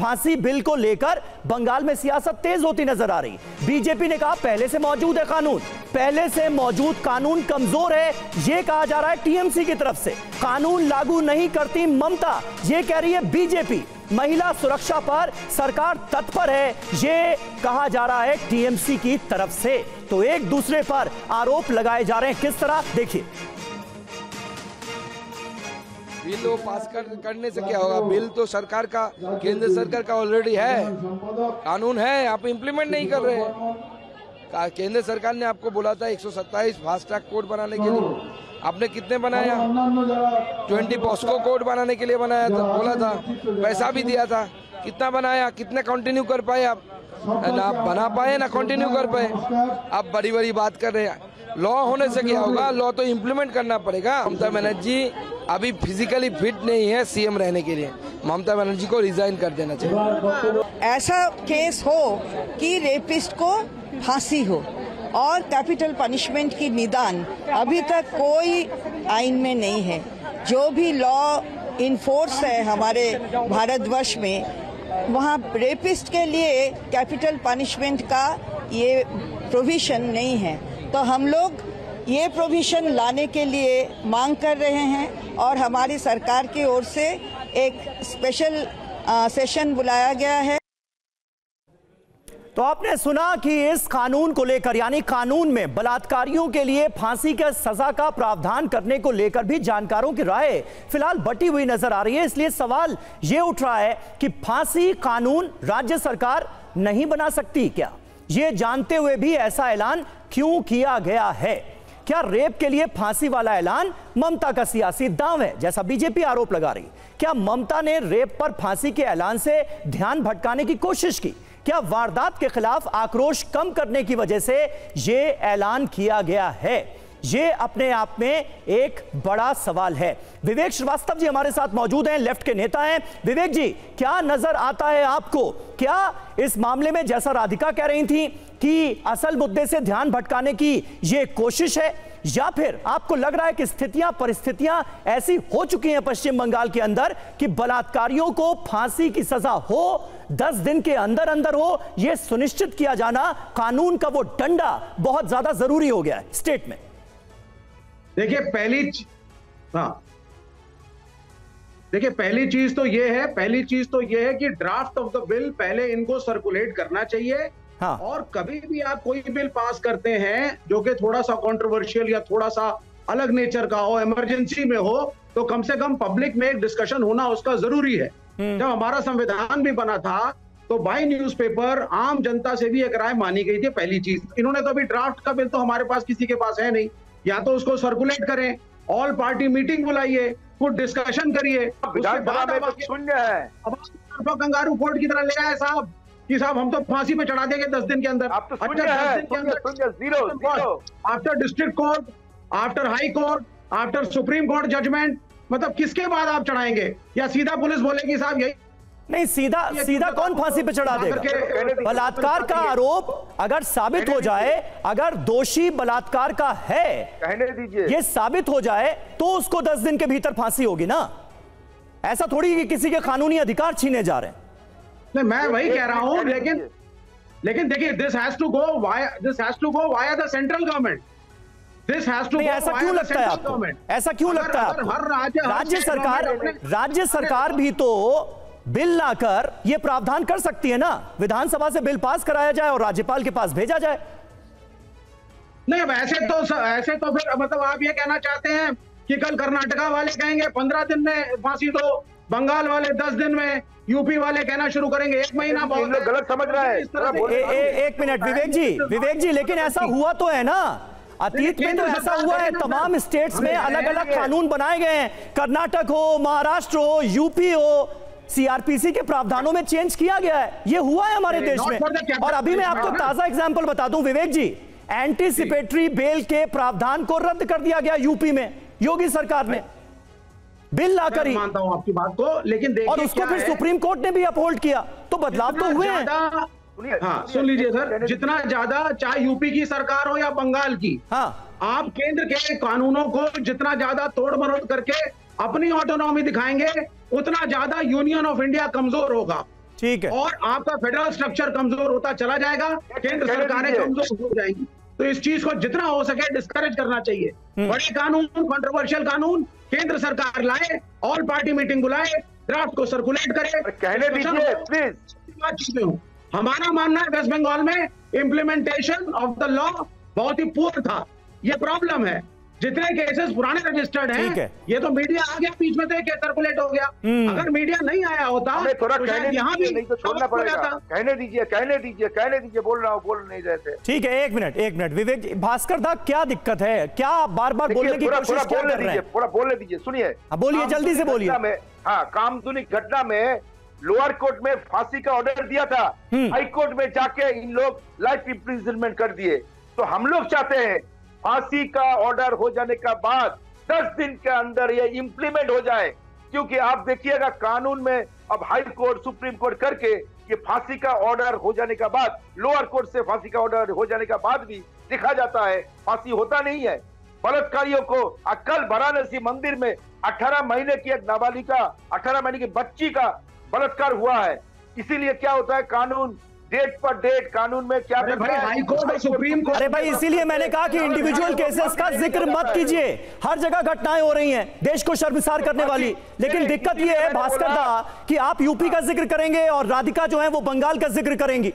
फांसी बिल को लेकर बंगाल में सियासत तेज होती नजर आ रही। बीजेपी ने कहा पहले से मौजूद है कानून, पहले से मौजूद कानून कमजोर है, यह कहा जा रहा है टीएमसी की तरफ से। कानून लागू नहीं करती ममता, यह कह रही है बीजेपी। महिला सुरक्षा पर सरकार तत्पर है, यह कहा जा रहा है टीएमसी की तरफ से। तो एक दूसरे पर आरोप लगाए जा रहे हैं, किस तरह देखिए। बिल वो पास करने से क्या होगा? बिल तो सरकार का, केंद्र सरकार का ऑलरेडी है, कानून है, आप इम्प्लीमेंट नहीं कर रहे हैं। केंद्र सरकार ने आपको बोला था 127 फास्ट ट्रैक कोड बनाने के लिए, आपने कितने बनाया? 20 पॉस्को कोड बनाने के लिए बनाया था, बोला था, पैसा भी दिया था, कितना बनाया? कितने कंटिन्यू कर पाए आप? ना बना पाए ना कंटिन्यू कर पाए। आप बड़ी बड़ी बात कर रहे हैं। लॉ होने से क्या होगा? लॉ तो इम्प्लीमेंट करना पड़ेगा। ममता बनर्जी अभी फिजिकली फिट नहीं है सीएम रहने के लिए, ममता बनर्जी को रिजाइन कर देना चाहिए। ऐसा केस हो कि रेपिस्ट को फांसी हो और कैपिटल पनिशमेंट की निदान अभी तक कोई आइन में नहीं है। जो भी लॉ इन्फोर्स है हमारे भारतवर्ष में, वहाँ रेपिस्ट के लिए कैपिटल पनिशमेंट का ये प्रोविजन नहीं है। तो हम लोग ये प्रोविजन लाने के लिए मांग कर रहे हैं और हमारी सरकार की ओर से एक स्पेशल सेशन बुलाया गया है। तो आपने सुना कि इस कानून को लेकर, यानी कानून में बलात्कारियों के लिए फांसी के सजा का प्रावधान करने को लेकर भी जानकारों की राय फिलहाल बटी हुई नजर आ रही है। इसलिए सवाल यह उठ रहा है कि फांसी कानून राज्य सरकार नहीं बना सकती क्या? यह जानते हुए भी ऐसा ऐलान क्यों किया गया है? क्या रेप के लिए फांसी वाला ऐलान ममता का सियासी दांव है, जैसा बीजेपी आरोप लगा रही? क्या ममता ने रेप पर फांसी के ऐलान से ध्यान भटकाने की कोशिश की? क्या वारदात के खिलाफ आक्रोश कम करने की वजह से यह ऐलान किया गया है? ये अपने आप में एक बड़ा सवाल है। विवेक श्रीवास्तव जी हमारे साथ मौजूद हैं, लेफ्ट के नेता हैं। विवेक जी, क्या नजर आता है आपको? क्या इस मामले में, जैसा राधिका कह रही थी, कि असल मुद्दे से ध्यान भटकाने की ये कोशिश है, या फिर आपको लग रहा है कि स्थितियां, परिस्थितियां ऐसी हो चुकी हैं पश्चिम बंगाल के अंदर कि बलात्कारियों को फांसी की सजा हो, 10 दिन के अंदर अंदर हो, यह सुनिश्चित किया जाना, कानून का वो डंडा बहुत ज्यादा जरूरी हो गया है स्टेट में? देखिए पहली चीज तो ये है कि ड्राफ्ट ऑफ द बिल पहले इनको सर्कुलेट करना चाहिए। हाँ। और कभी भी आप कोई बिल पास करते हैं जो कि थोड़ा सा कंट्रोवर्शियल या थोड़ा सा अलग नेचर का हो, इमरजेंसी में हो, तो कम से कम पब्लिक में एक डिस्कशन होना उसका जरूरी है। जब हमारा संविधान भी बना था तो बाय न्यूज़पेपर आम जनता से भी एक राय मानी गई थी। पहली चीज, इन्होंने तो अभी ड्राफ्ट का बिल तो हमारे पास किसी के पास है नहीं, या तो उसको सर्कुलेट करें, ऑल पार्टी मीटिंग बुलाइए, कुछ डिस्कशन करिए। शून्य है, अब कंगारू कोर्ट की तरह ले आए साहब कि साहब हम तो फांसी पे चढ़ा देंगे 10 दिन के अंदर। After district court, after high court, after supreme court judgement, मतलब किसके बाद आप चढ़ाएंगे? या सीधा पुलिस बोलेगी साहब यही नहीं? सीधा कौन फांसी पे चढ़ा देगा? बलात्कार का आरोप अगर साबित हो जाए, अगर दोषी बलात्कार का है, कहने दीजिए, ये साबित हो जाए तो उसको 10 दिन के भीतर फांसी होगी ना। ऐसा थोड़ी कि किसी के कानूनी अधिकार छीने जा रहे हैं। नहीं, मैं वही कह रहा हूं, लेकिन देखिए, this has to go via the central government. This has to go. ऐसा क्यों लगता है आपको? ऐसा क्यों लगता है आपको? हर राज्य सरकार भी तो बिल लाकर यह प्रावधान कर सकती है ना, विधानसभा से बिल पास कराया जाए और राज्यपाल के पास भेजा जाए। नहीं, ऐसे तो फिर मतलब आप ये कहना चाहते हैं कि कल कर्नाटका वाले कहेंगे 15 दिन में फांसी दो, बंगाल वाले 10 दिन में, यूपी वाले कहना शुरू करेंगे 1 महीना। बहुत गलत समझ रहा है। एक मिनट विवेक जी, लेकिन ऐसा हुआ तो है ना, अतीत में तो ऐसा हुआ है, तमाम स्टेट्स में अलग अलग कानून बनाए गए हैं। कर्नाटक हो, महाराष्ट्र हो, यूपी हो, सीआरपीसी के प्रावधानों में चेंज किया गया है। यह हुआ है हमारे देश में। और अभी मैं आपको ताजा एग्जांपल बता दूं विवेक जी, एंटीसिपेटरी बेल के प्रावधान को रद्द कर दिया गया यूपी में योगी सरकार ने, बिल लाकर ही। मानता हूं आपकी बात को, लेकिन देखिए, और उसको फिर सुप्रीम कोर्ट ने भी अपहोल्ड किया, तो बदलाव तो हुए हैं। हाँ, सुन लीजिए सर, जितना ज्यादा, चाहे यूपी की सरकार हो या बंगाल की, हाँ, आप केंद्र के कानूनों को जितना ज्यादा तोड़ मरोड़ करके अपनी ऑटोनॉमी दिखाएंगे, उतना ज्यादा यूनियन ऑफ इंडिया कमजोर होगा। ठीक है। और आपका फेडरल स्ट्रक्चर कमजोर होता चला जाएगा, केंद्र सरकारें कमजोर हो जाएंगी। तो इस चीज को जितना हो सके डिस्करेज करना चाहिए। बड़े कानून, कंट्रोवर्शियल कानून केंद्र सरकार लाए, ऑल पार्टी मीटिंग बुलाए, ड्राफ्ट को सर्कुलेट करे। कहने दीजिए प्लीज। हमारा मानना है वेस्ट बंगाल में इम्प्लीमेंटेशन ऑफ द लॉ बहुत ही पूर्ण था। ये प्रॉब्लम है। जितने केसेस पुराने रजिस्टर्ड हैं, ये तो मीडिया आ गया बीच में, तो एक सर्कुलेट हो गया। अगर मीडिया नहीं आया होता थोड़ा तो कहने यहाँ भी नहीं तो छोड़ना पड़ेगा। कहने दीजिए, बोल रहा हूँ, बोल नहीं रहे थे। ठीक है, एक मिनट विवेक भास्कर दा, क्या दिक्कत है? क्या आप बार-बार बोलने की कोशिश क्या कर रहे हैं? पूरा बोलने दीजिए, सुनिए। बोलिए, जल्दी से बोलिए। हाँ, कामदुनी घटना में लोअर कोर्ट में फांसी का ऑर्डर दिया था, हाई कोर्ट में जाके इन लोग लाइफ इंप्रिजनमेंट कर दिए। तो हम लोग चाहते हैं फांसी का ऑर्डर हो जाने का बाद 10 दिन के अंदर ये इंप्लीमेंट हो जाए, क्योंकि आप देखिएगा कानून में अब हाई कोर्ट, सुप्रीम कोर्ट करके ये फांसी का ऑर्डर हो जाने का बाद, लोअर कोर्ट से फांसी का ऑर्डर हो जाने का बाद भी देखा जाता है फांसी होता नहीं है। बलात्कारियों को कल वाराणसी मंदिर में 18 महीने की एक नाबालिगा, 18 महीने की बच्ची का बलात्कार हुआ है। इसीलिए क्या होता है, कानून डेट पर डेट कानून में क्या हाई कोर्ट और सुप्रीम कोर्ट। अरे भाई, इसीलिए मैंने कहा कि इंडिविजुअल केसेस का जिक्र मत कीजिए। हर जगह घटनाएं हो रही हैं देश को शर्मसार करने वाली। लेकिन दिक्कत यह है भास्कर दा कि आप यूपी का जिक्र करेंगे और राधिका जो है वो बंगाल का जिक्र करेंगी।